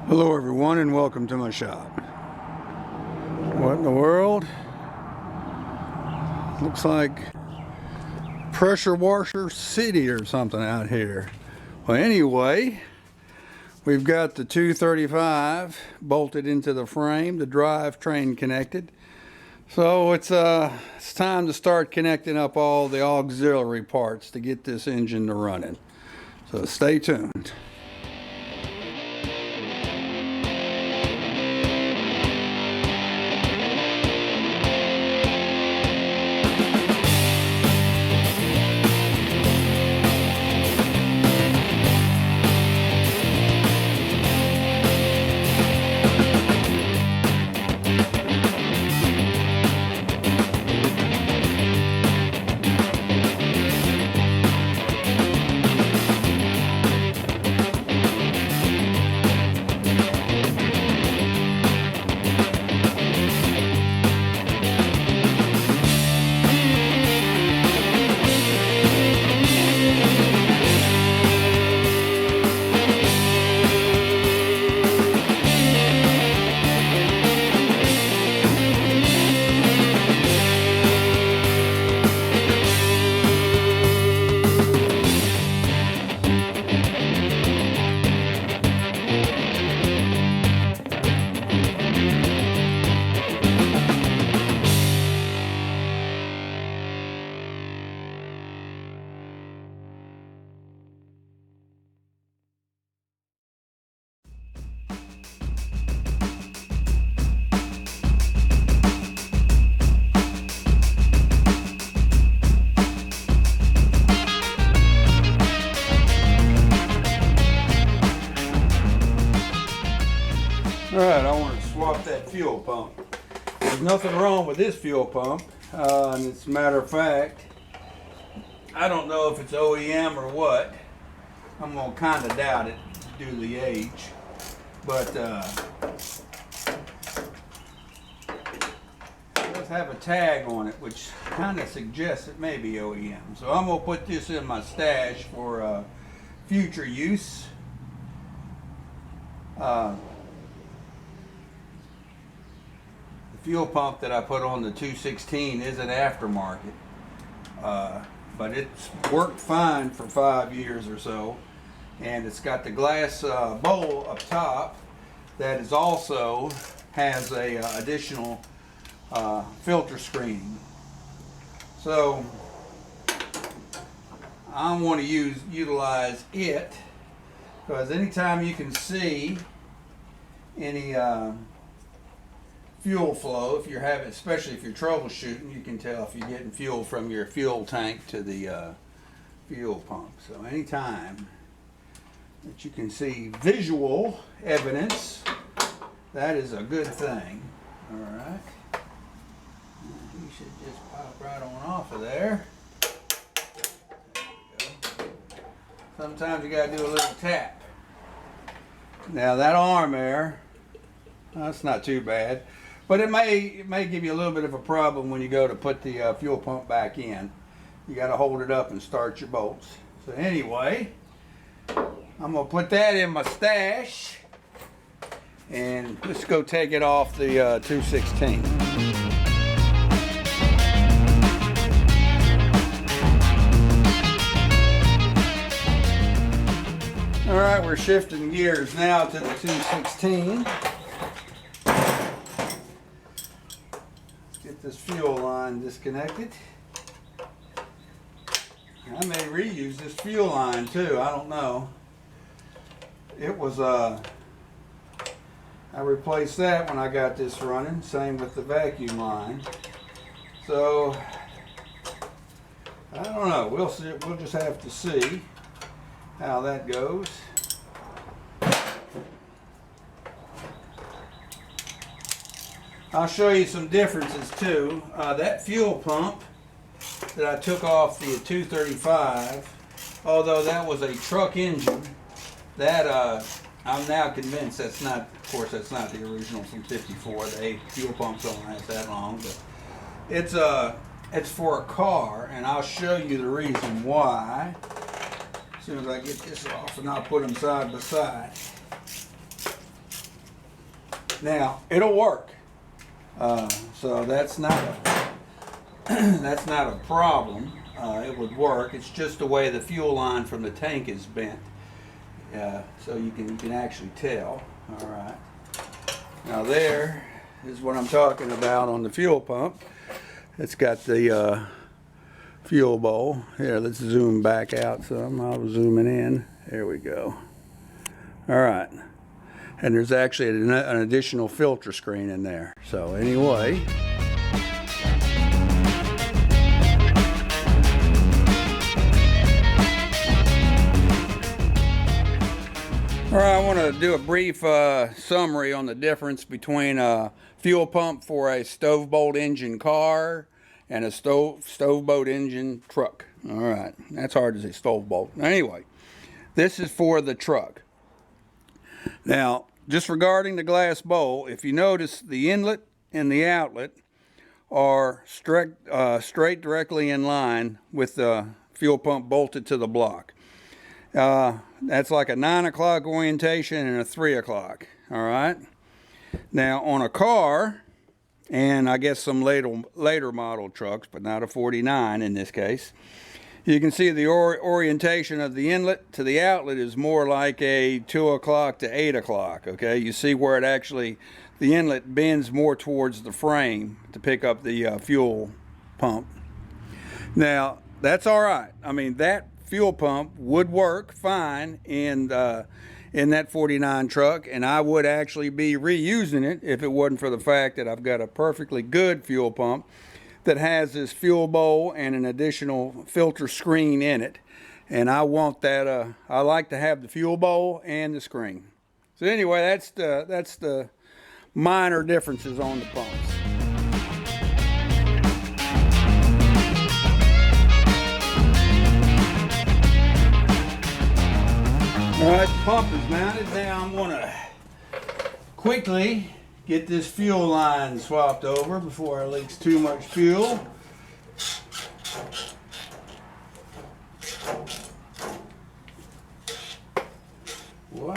Hello everyone and welcome to my shop. What in the world? Looks like pressure washer city or something out here. Well, anyway, we've got the 235 bolted into the frame, the drivetrain connected. So it's time to start connecting up all the auxiliary parts to get this engine to running. So stay tuned. Alright, I want to swap that fuel pump. There's nothing wrong with this fuel pump, and as a matter of fact, I don't know if it's OEM or what. I'm going to kind of doubt it due to the age, but it does have a tag on it which kind of suggests it may be OEM. So I'm going to put this in my stash for future use. Fuel pump that I put on the 216 is an aftermarket, but it's worked fine for 5 years or so, and it's got the glass bowl up top that is also has a additional filter screen. So I want to utilize it because anytime you can see any fuel flow, if you're having, especially if you're troubleshooting, you can tell if you're getting fuel from your fuel tank to the fuel pump. So anytime that you can see visual evidence, that is a good thing. All right, you should just pop right on off of there. There we go. Sometimes you got to do a little tap. Now that arm there, that's not too bad. But it may give you a little bit of a problem when you go to put the fuel pump back in. You got to hold it up and start your bolts. So anyway, I'm going to put that in my stash. And let's go take it off the 216. All right, we're shifting gears now to the 216. Get this fuel line disconnected. I may reuse this fuel line too, I don't know. It was I replaced that when I got this running, same with the vacuum line. So I don't know, we'll see, we'll just have to see how that goes. I'll show you some differences too. That fuel pump that I took off the 235, although that was a truck engine, that I'm now convinced that's not, of course that's not the original from 54. The fuel pumps don't last that long, but it's for a car, and I'll show you the reason why as soon as I get this off, and I'll put them side by side. Now it'll work, so that's not a that's not a problem. It would work. It's just the way the fuel line from the tank is bent, so you can actually tell. All right. Now there is what I'm talking about on the fuel pump. It's got the fuel bowl. Here, let's zoom back out some. I'll zoom it in. There we go. All right. And there's actually an additional filter screen in there. So anyway. All right, I want to do a brief summary on the difference between a fuel pump for a stove-bolt engine car and a stove-bolt engine truck. All right, that's hard to say, stove-bolt. Anyway, this is for the truck. Now, just regarding the glass bowl, if you notice, the inlet and the outlet are straight directly in line with the fuel pump bolted to the block. That's like a 9 o'clock orientation and a 3 o'clock. All right. Now on a car, and I guess some later model trucks, but not a 49 in this case, you can see the orientation of the inlet to the outlet is more like a 2 o'clock to 8 o'clock. Okay. You see where it actually, the inlet bends more towards the frame to pick up the fuel pump. Now that's all right. I mean, that fuel pump would work fine in that 49 truck, and I would actually be reusing it if it wasn't for the fact that I've got a perfectly good fuel pump that has this fuel bowl and an additional filter screen in it, and I want that. I like to have the fuel bowl and the screen. So anyway, that's the minor differences on the pumps. All right, the pump is mounted. Now I'm going to quickly get this fuel line swapped over before it leaks too much fuel. Boy,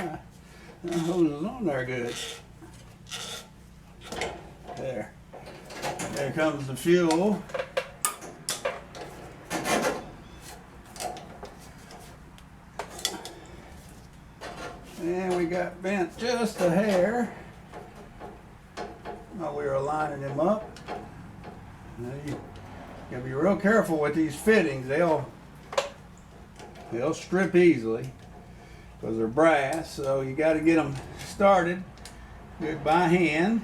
that hose is on there good. There. There comes the fuel. And we got bent just a hair while we were lining them up. Now you gotta be real careful with these fittings. They'll strip easily because they're brass. So you got to get them started good by hand.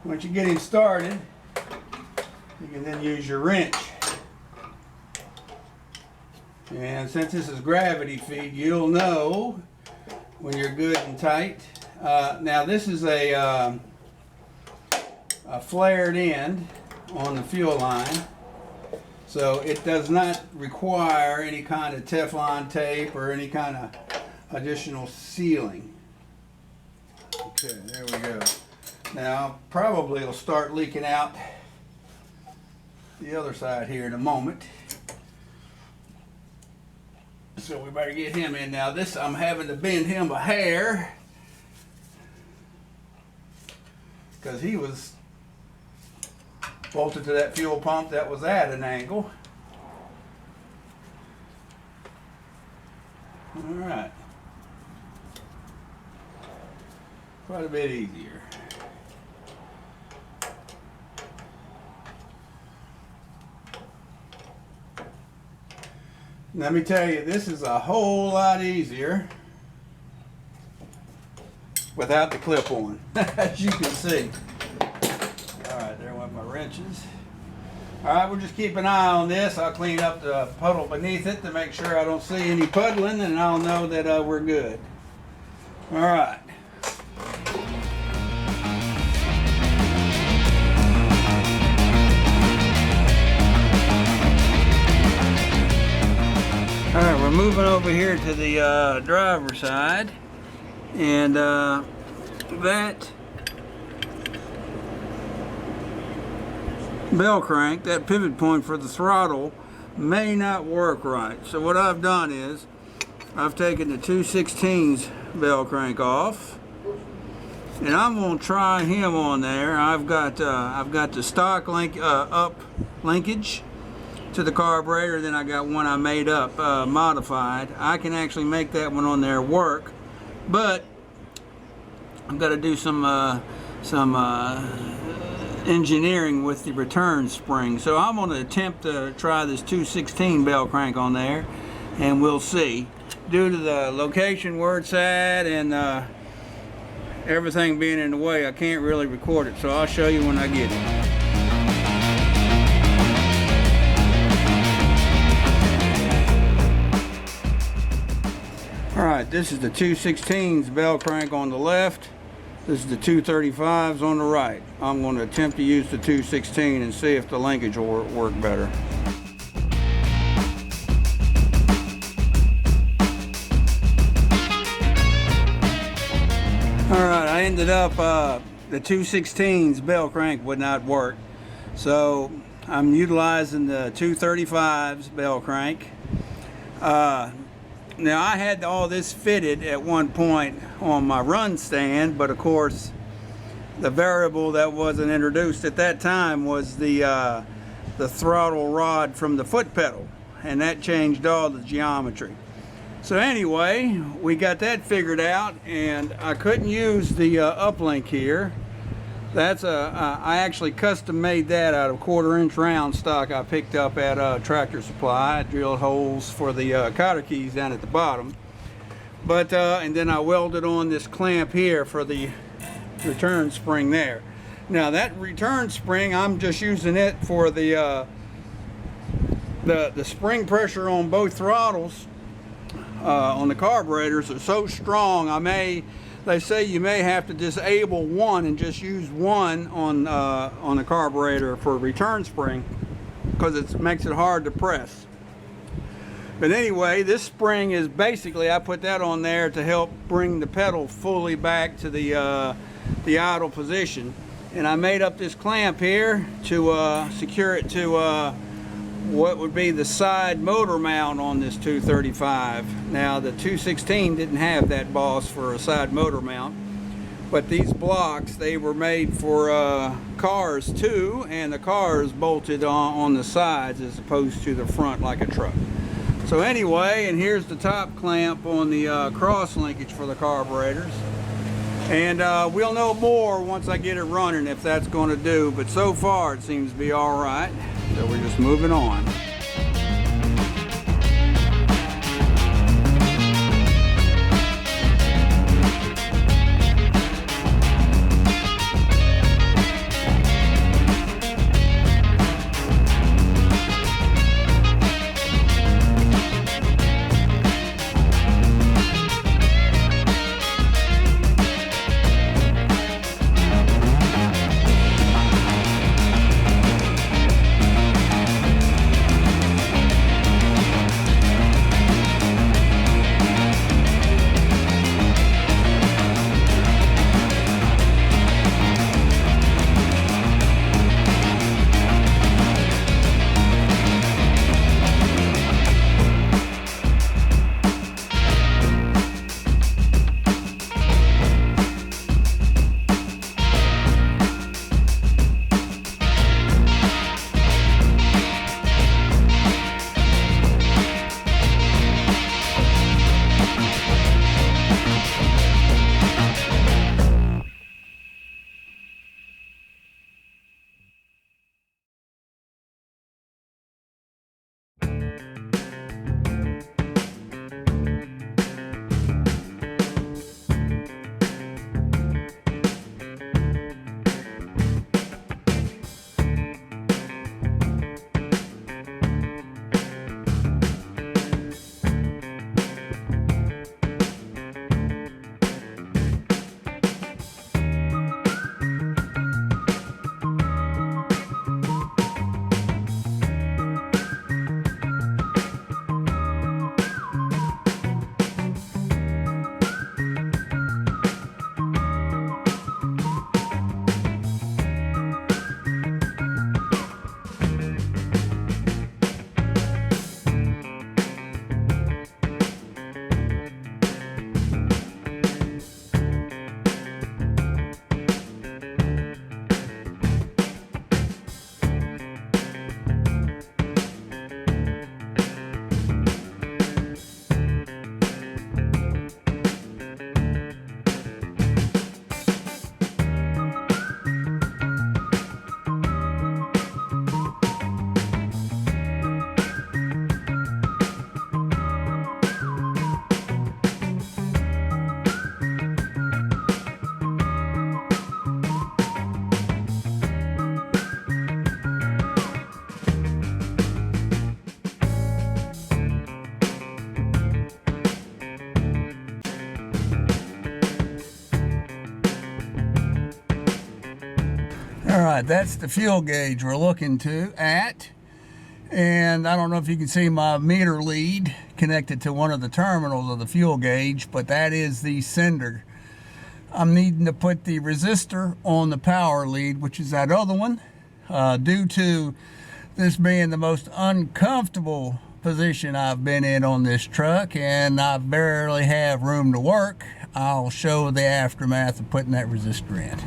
Once you get him started, you can then use your wrench. And since this is gravity feed, you'll know when you're good and tight. Now this is a flared end on the fuel line, so it does not require any kind of Teflon tape or any kind of additional sealing. Okay, there we go. Now, probably it'll start leaking out the other side here in a moment. So we better get him in. Now this, I'm having to bend him a hair because he was bolted to that fuel pump that was at an angle. All right. Quite a bit easier. Let me tell you, this is a whole lot easier without the clip on, as you can see. All right, there went my wrenches. All right, we'll just keep an eye on this. I'll clean up the puddle beneath it to make sure I don't see any puddling, and I'll know that we're good. All right. All right, we're moving over here to the driver's side, and that bell crank, that pivot point for the throttle, may not work right. So what I've done is I've taken the 2/16 bell crank off, and I'm going to try him on there. I've got the stock up linkage to the carburetor, then I got one I made up, modified. I can actually make that one on there work, but I've got to do some engineering with the return spring. So I'm going to attempt to try this 2/16 bell crank on there, and we'll see. Due to the location where it's at and everything being in the way, I can't really record it, so I'll show you when I get it. Alright, this is the 2/16 bell crank on the left. This is the 235s on the right. I'm going to attempt to use the 2/16 and see if the linkage will work better. Alright, I ended up, the 2/16 bell crank would not work. So I'm utilizing the 235's bell crank. Now I had all this fitted at one point on my run stand, but of course the variable that wasn't introduced at that time was the throttle rod from the foot pedal, and that changed all the geometry. So anyway, we got that figured out, and I couldn't use the uplink here. That's I actually custom made that out of 1/4-inch round stock I picked up at Tractor Supply. I drilled holes for the cotter keys down at the bottom, but and then I welded on this clamp here for the return spring there. Now that return spring, I'm just using it for the spring pressure on both throttles on the carburetors are so strong. They say you may have to disable one and just use one on the carburetor for return spring, because it makes it hard to press. But anyway, this spring is basically, I put that on there to help bring the pedal fully back to the idle position. And I made up this clamp here to secure it to what would be the side motor mount on this 235. Now the 2/16 didn't have that boss for a side motor mount, but these blocks, they were made for cars too, and the cars bolted on the sides as opposed to the front like a truck. So anyway, and here's the top clamp on the cross linkage for the carburetors, and we'll know more once I get it running if that's going to do, but so far it seems to be all right. So we're just moving on. right, that's the fuel gauge we're looking at. And I don't know if you can see my meter lead connected to one of the terminals of the fuel gauge, but that is the sender. I'm needing to put the resistor on the power lead, which is that other one. Due to this being the most uncomfortable position I've been in on this truck, and I barely have room to work, I'll show the aftermath of putting that resistor in.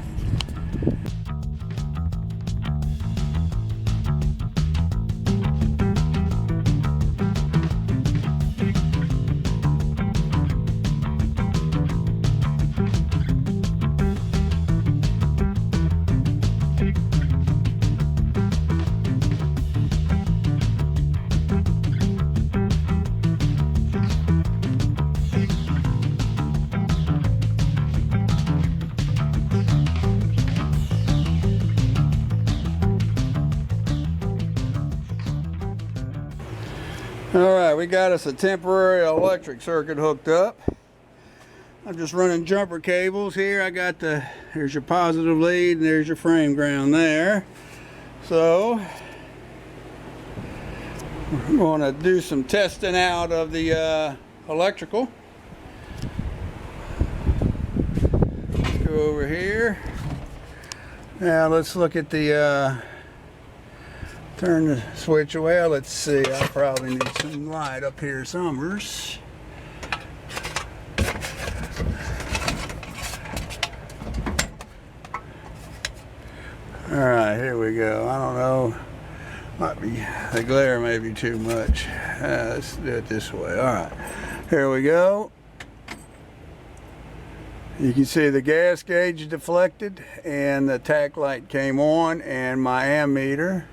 All right, we got us a temporary electric circuit hooked up. I'm just running jumper cables here. I got there's your positive lead and there's your frame ground there. So we're going to do some testing out of the electrical. Let's go over here. Now let's look at the turn the switch. Well, let's see. I probably need some light up here somewheres. All right, here we go. I don't know. Might be the glare may be too much. Let's do it this way. All right, here we go. You can see the gas gauge deflected and the tack light came on, and my ammeter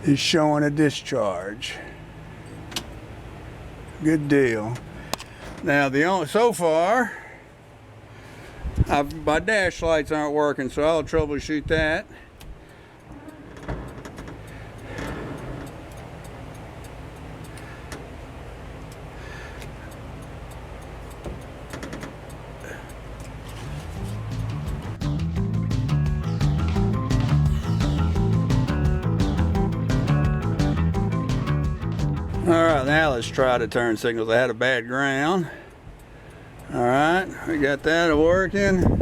is showing a discharge. Good deal. Now so far my dash lights aren't working, so I'll troubleshoot that. Alright, now let's try the turn signals. I had a bad ground. Alright, we got that working. Come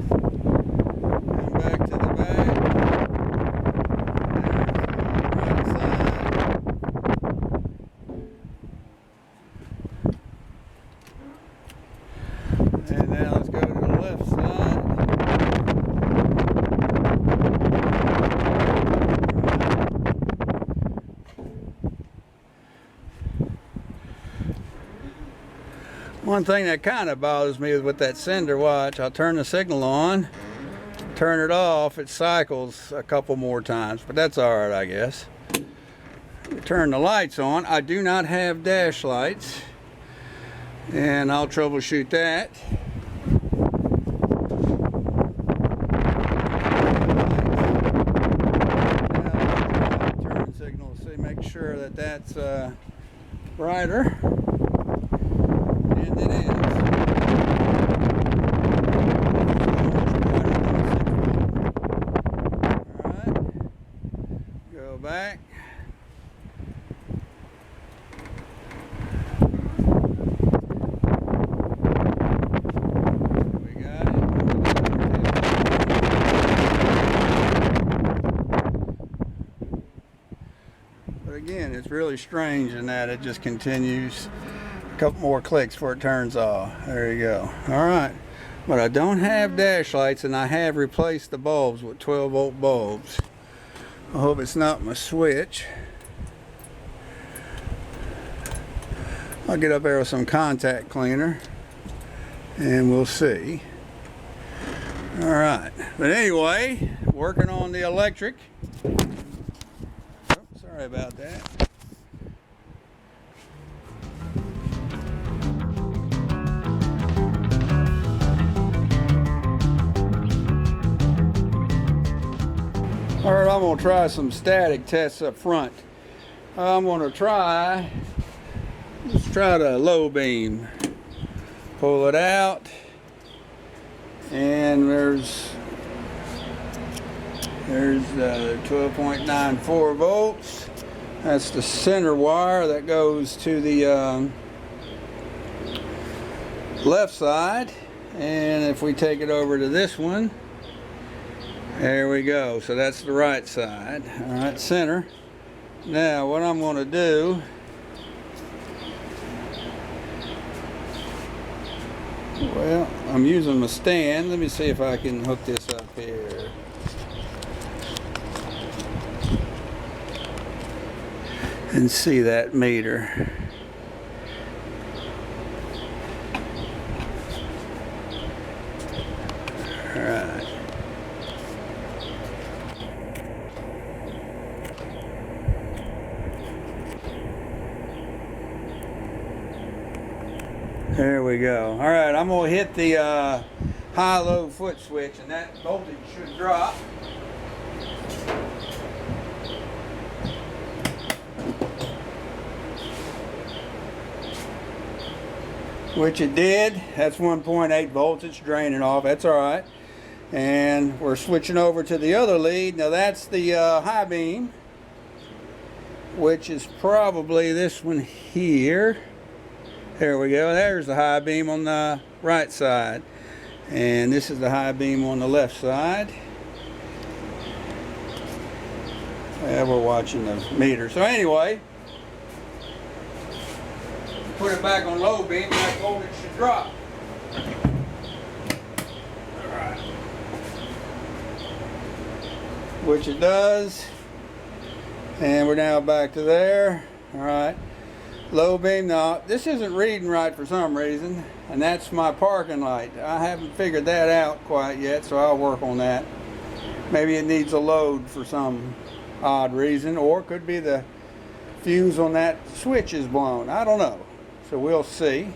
back to the back. Right side. And now let's go to the left side. One thing that kind of bothers me is with that sender watch, I'll turn the signal on, turn it off, it cycles a couple more times, but that's all right, I guess. Turn the lights on. I do not have dash lights, and I'll troubleshoot that. Now, turn signal, see, make sure that that's brighter. And it is. Alright. Go back. We got it. But again, it's really strange in that it just continues. A couple more clicks before it turns off. There you go. All right, but I don't have dash lights, and I have replaced the bulbs with 12-volt bulbs. I hope it's not my switch. I'll get up there with some contact cleaner and we'll see. All right, but anyway, working on the electric. Oh, sorry about that. All right, I'm gonna try some static tests up front. I'm gonna let's try the low beam. Pull it out, and There's 12.94 volts. That's the center wire that goes to the left side. And if we take it over to this one, there we go. So that's the right side. All right, center. Now what I'm going to do, well, I'm using my stand. Let me see if I can hook this up here. And see that meter. All right. There we go. All right, I'm going to hit the high-low foot switch, and that voltage should drop. Which it did. That's 1.8 volts. It's draining off. That's all right. And we're switching over to the other lead. Now that's the high beam, which is probably this one here. There we go. There's the high beam on the right side. And this is the high beam on the left side. Yeah, we're watching the meter. So anyway, put it back on low beam, that voltage should drop. Alright. Which it does. And we're now back to there. Alright. Low beam. Now, this isn't reading right for some reason. And that's my parking light. I haven't figured that out quite yet, so I'll work on that. Maybe it needs a load for some odd reason. Or it could be the fuse on that switch is blown. I don't know. So we'll see.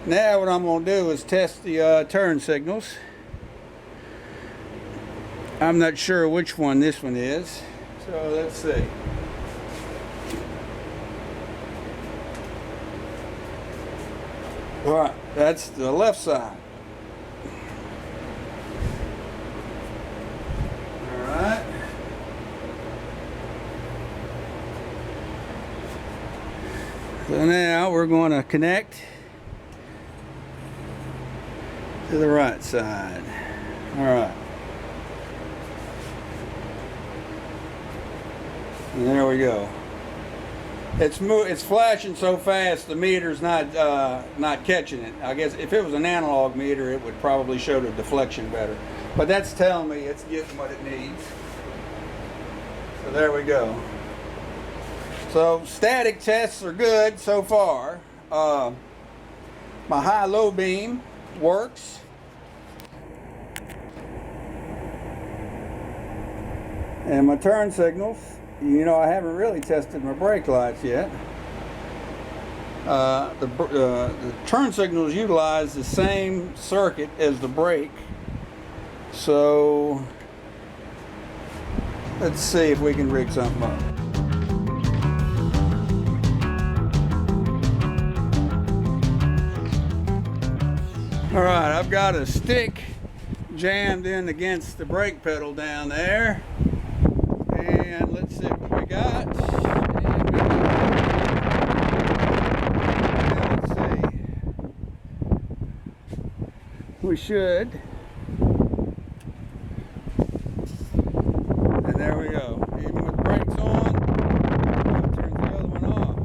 Now what I'm going to do is test the turn signals. I'm not sure which one this one is. So let's see. Alright, that's the left side. Alright. So now we're going to connect to the right side. All right. And there we go. It's flashing so fast the meter's not catching it. I guess if it was an analog meter, it would probably show the deflection better. But that's telling me it's getting what it needs. So there we go. So static tests are good so far. My high-low beam works. And my turn signals, you know, I haven't really tested my brake lights yet. The turn signals utilize the same circuit as the brake. So let's see if we can rig something up. Alright, I've got a stick jammed in against the brake pedal down there. And let's see what we got. And let's see. We should. And there we go. Even with the brakes on, it turns the other one off.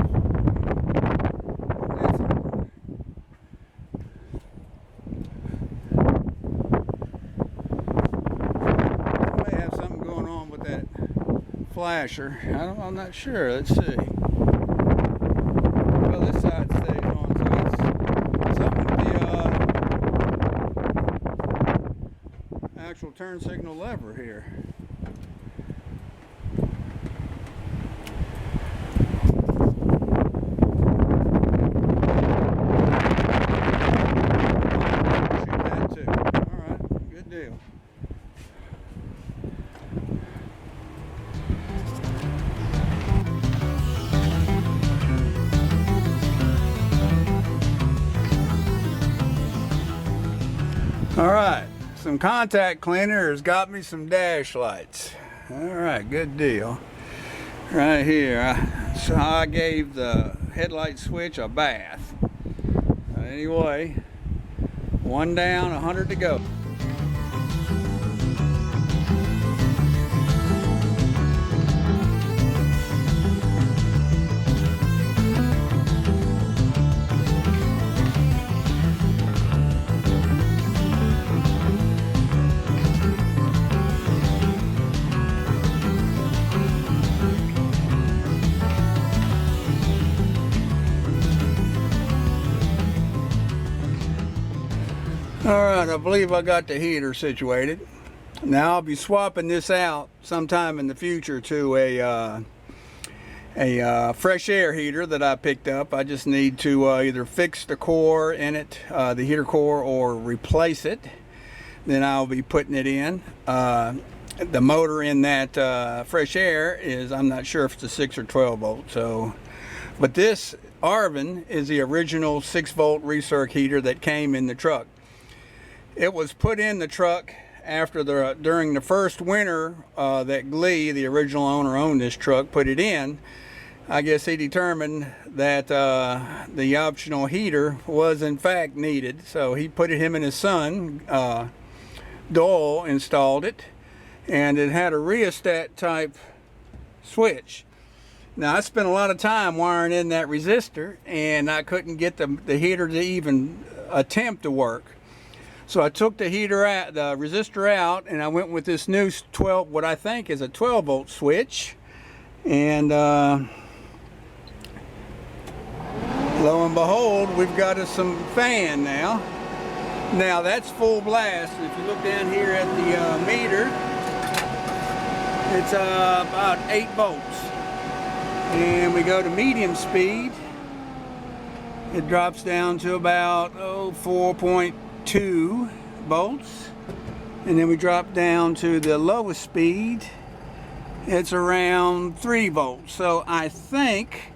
Flasher. I'm not sure. Let's see. Well, this side stays on, so it's something with the actual turn signal lever here. Shoot that too. All right, good deal. All right, some contact cleaner has got me some dash lights. All right, good deal. Right here, so I gave the headlight switch a bath. Anyway, one down, 100 to go. Alright, I believe I got the heater situated. Now I'll be swapping this out sometime in the future to a fresh air heater that I picked up. I just need to either fix the core in it, the heater core, or replace it. Then I'll be putting it in. The motor in that fresh air is, I'm not sure if it's a 6 or 12 volt. So, but this Arvin is the original 6 volt recirc heater that came in the truck. It was put in the truck after during the first winter that Glee, the original owner, owned this truck, put it in. I guess he determined that the optional heater was in fact needed, so he put it, him and his son, Doyle, installed it, and it had a rheostat type switch. Now I spent a lot of time wiring in that resistor, and I couldn't get the heater to even attempt to work. So I took the heater out, the resistor out, and I went with this new 12, what I think is a 12 volt switch. And lo and behold, we've got us some fan now. Now that's full blast. If you look down here at the meter, it's about 8 volts. And we go to medium speed, it drops down to about 4.2 volts, and then we drop down to the lowest speed, it's around 3 volts. So I think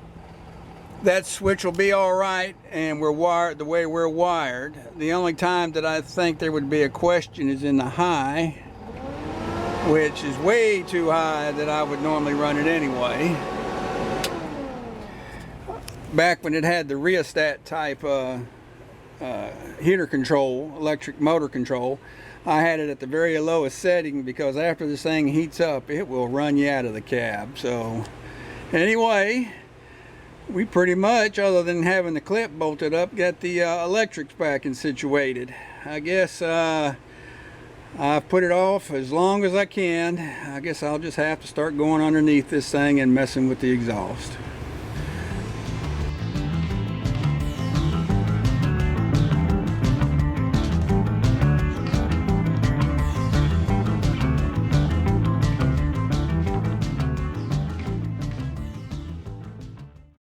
that switch will be all right, and we're wired the way we're wired. The only time that I think there would be a question is in the high, which is way too high that I would normally run it anyway. Back when it had the rheostat type heater control, electric motor control, I had it at the very lowest setting, because after this thing heats up, it will run you out of the cab. So anyway, we pretty much, other than having the clip bolted up, got the electrics back and situated. I guess I've put it off as long as I can. I guess I'll just have to start going underneath this thing and messing with the exhaust.